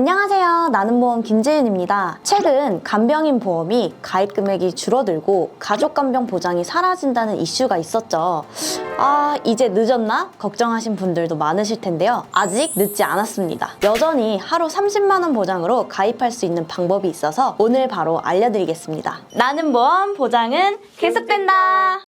안녕하세요. 나는보험 김재윤입니다. 최근 간병인 보험이 가입 금액이 줄어들고 가족 간병 보장이 사라진다는 이슈가 있었죠. 이제 늦었나? 걱정하신 분들도 많으실 텐데요. 아직 늦지 않았습니다. 여전히 하루 30만 원 보장으로 가입할 수 있는 방법이 있어서 오늘 바로 알려드리겠습니다. 나는보험 보장은 계속된다.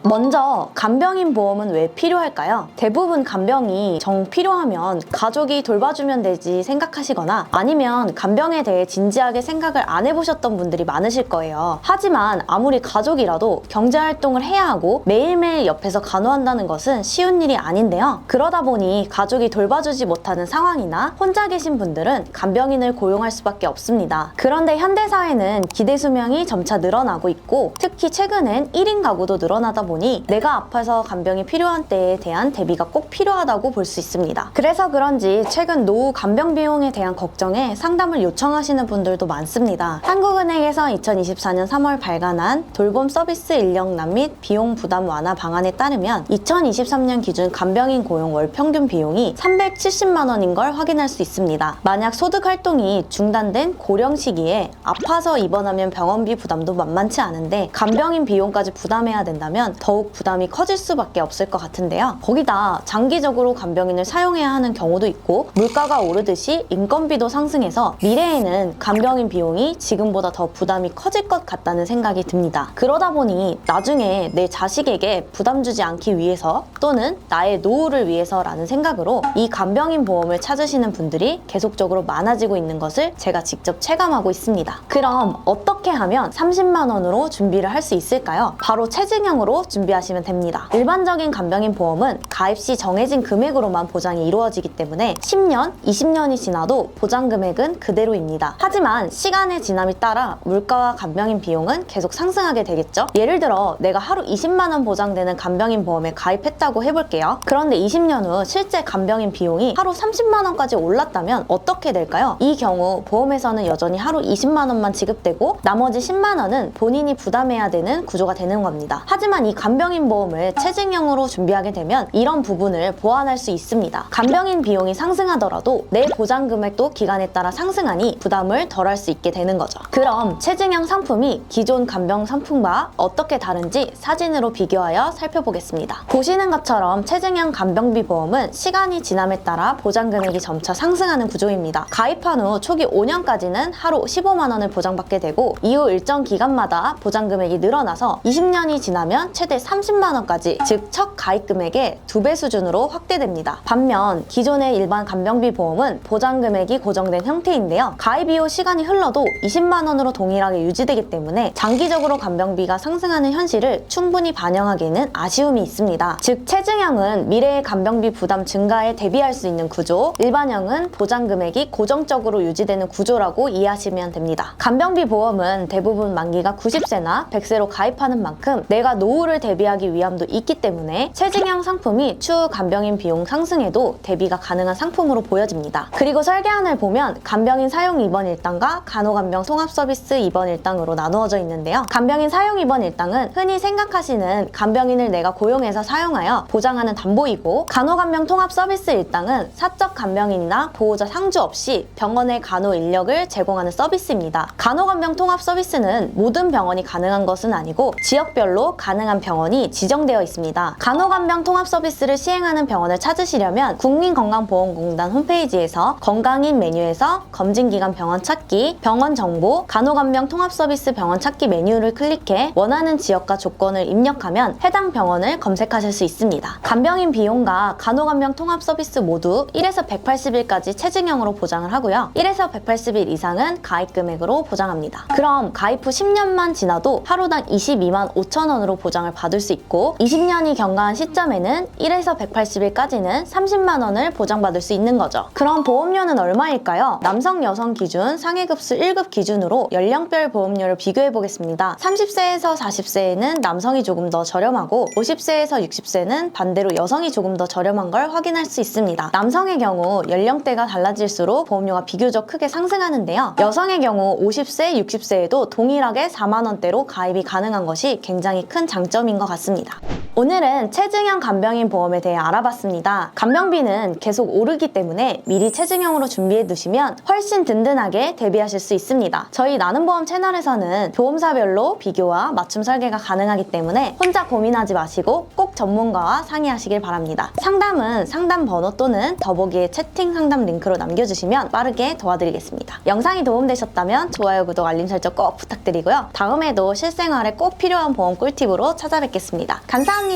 먼저 간병인 보험은 왜 필요할까요? 대부분 간병이 정 필요하면 가족이 돌봐주면 되지 생각하시거나 아니면 간병에 대해 진지하게 생각을 안 해보셨던 분들이 많으실 거예요. 하지만 아무리 가족이라도 경제활동을 해야 하고 매일매일 옆에서 간호한다는 것은 쉬운 일이 아닌데요. 그러다 보니 가족이 돌봐주지 못하는 상황이나 혼자 계신 분들은 간병인을 고용할 수밖에 없습니다. 그런데 현대사회는 기대 수명이 점차 늘어나고 있고 특히 최근엔 1인 가구도 늘어나다 보니 내가 아파서 간병이 필요한 때에 대한 대비가 꼭 필요하다고 볼 수 있습니다. 그래서 그런지 최근 노후 간병 비용에 대한 걱정에 상담을 요청하시는 분들도 많습니다. 한국은행에서 2024년 3월 발간한 돌봄 서비스 인력난 및 비용 부담 완화 방안에 따르면 2023년 기준 간병인 고용 월 평균 비용이 370만 원인 걸 확인할 수 있습니다. 만약 소득 활동이 중단된 고령 시기에 아파서 입원하면 병원비 부담도 만만치 않은데 간병인 비용까지 부담해야 된다면 더욱 부담이 커질 수밖에 없을 것 같은데요. 거기다 장기적으로 간병인을 사용해야 하는 경우도 있고 물가가 오르듯이 인건비도 상승해서 미래에는 간병인 비용이 지금보다 더 부담이 커질 것 같다는 생각이 듭니다. 그러다 보니 나중에 내 자식에게 부담 주지 않기 위해서 또는 나의 노후를 위해서라는 생각으로 이 간병인 보험을 찾으시는 분들이 계속적으로 많아지고 있는 것을 제가 직접 체감하고 있습니다. 그럼 어떻게 하면 30만 원으로 준비를 할 수 있을까요? 바로 체증형으로 준비하시면 됩니다. 일반적인 간병인 보험은 가입 시 정해진 금액으로만 보장이 이루어지기 때문에 10년, 20년이 지나도 보장 금액은 그대로입니다. 하지만 시간의 지남에 따라 물가와 간병인 비용은 계속 상승하게 되겠죠? 예를 들어 내가 하루 20만 원 보장되는 간병인 보험에 가입했다고 해볼게요. 그런데 20년 후 실제 간병인 비용이 하루 30만 원까지 올랐다면 어떻게 될까요? 이 경우 보험에서는 여전히 하루 20만 원만 지급되고 나머지 10만 원은 본인이 부담해야 되는 구조가 되는 겁니다. 하지만 이 간병인 보험을 체증형으로 준비하게 되면 이런 부분을 보완할 수 있습니다. 간병인 비용이 상승하더라도 내 보장 금액도 기간에 따라 상승하니 부담을 덜할 수 있게 되는 거죠. 그럼 체증형 상품이 기존 간병 상품과 어떻게 다른지 사진으로 비교하여 살펴보겠습니다. 보시는 것처럼 체증형 간병비 보험은 시간이 지남에 따라 보장 금액이 점차 상승하는 구조입니다. 가입한 후 초기 5년까지는 하루 15만 원을 보장받게 되고 이후 일정 기간마다 보장 금액이 늘어나서 20년이 지나면 최대 30만 원까지 즉 첫 가입 금액의 2배 수준으로 확대됩니다. 반면 기존의 일반 간병비 보험은 보장 금액이 고정된 형태인데요. 가입 이후 시간이 흘러도 20만 원으로 동일하게 유지되기 때문에 장기적으로 간병비가 상승하는 현실을 충분히 반영하기에는 아쉬움이 있습니다. 즉 체증형은 미래의 간병비 부담 증가에 대비할 수 있는 구조, 일반형은 보장 금액이 고정적으로 유지되는 구조라고 이해하시면 됩니다. 간병비 보험은 대부분 만기가 90세나 100세로 가입하는 만큼 내가 노후를 대비하기 위함도 있기 때문에 체증형 상품이 추후 간병인 비용 상승에도 대비가 가능한 상품으로 보여집니다. 그리고 설계안을 보면 간병인 사용 입원 일당과 간호간병 통합 서비스 입원 일당으로 나누어져 있는데요. 간병인 사용 입원 일당은 흔히 생각하시는 간병인을 내가 고용해서 사용하여 보장하는 담보이고 간호간병 통합 서비스 일당은 사적 간병인이나 보호자 상주 없이 병원의 간호 인력을 제공하는 서비스입니다. 간호간병 통합 서비스는 모든 병원이 가능한 것은 아니고 지역별로 가능한 병원이 지정되어 있습니다. 간호간병 통합 서비스를 시행하는 병원을 찾으시려면 국민건강보험공단 홈페이지에서 건강인 메뉴에서 검진기간 병원 찾기, 병원 정보, 간호간병 통합 서비스 병원 찾기 메뉴를 클릭해 원하는 지역과 조건을 입력하면 해당 병원을 검색하실 수 있습니다. 간병인 비용과 간호간병 통합 서비스 모두 1에서 180일까지 체증형으로 보장을 하고요. 1에서 180일 이상은 가입 금액으로 보장합니다. 그럼 가입 후 10년만 지나도 하루당 22만 5천 원으로 보장을 받을 수 있고 20년이 경과한 시점에는 1에서 180일까지는 30만 원을 보장받을 수 있는 거죠. 그럼 보험료는 얼마일까요? 남성, 여성 기준 상해급수 1급 기준으로 연령별 보험료를 비교해 보겠습니다. 30세에서 40세에는 남성이 조금 더 저렴하고 50세에서 60세는 반대로 여성이 조금 더 저렴한 걸 확인할 수 있습니다. 남성의 경우 연령대가 달라질수록 보험료가 비교적 크게 상승하는데요. 여성의 경우 50세, 60세에도 동일하게 4만 원대로 가입이 가능한 것이 굉장히 큰 장점입니다. 장점인 것 같습니다. 오늘은 체증형 간병인 보험에 대해 알아봤습니다. 간병비는 계속 오르기 때문에 미리 체증형으로 준비해 두시면 훨씬 든든하게 대비하실 수 있습니다. 저희 나눔보험 채널에서는 보험사별로 비교와 맞춤 설계가 가능하기 때문에 혼자 고민하지 마시고 꼭 전문가와 상의하시길 바랍니다. 상담은 상담 번호 또는 더보기에 채팅 상담 링크로 남겨주시면 빠르게 도와드리겠습니다. 영상이 도움되셨다면 좋아요, 구독, 알림 설정 꼭 부탁드리고요. 다음에도 실생활에 꼭 필요한 보험 꿀팁으로 찾아뵙겠습니다. 감사합니다.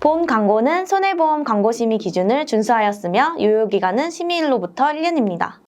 보험 광고는 손해보험 광고심의 기준을 준수하였으며 유효기간은 심의일로부터 1년입니다.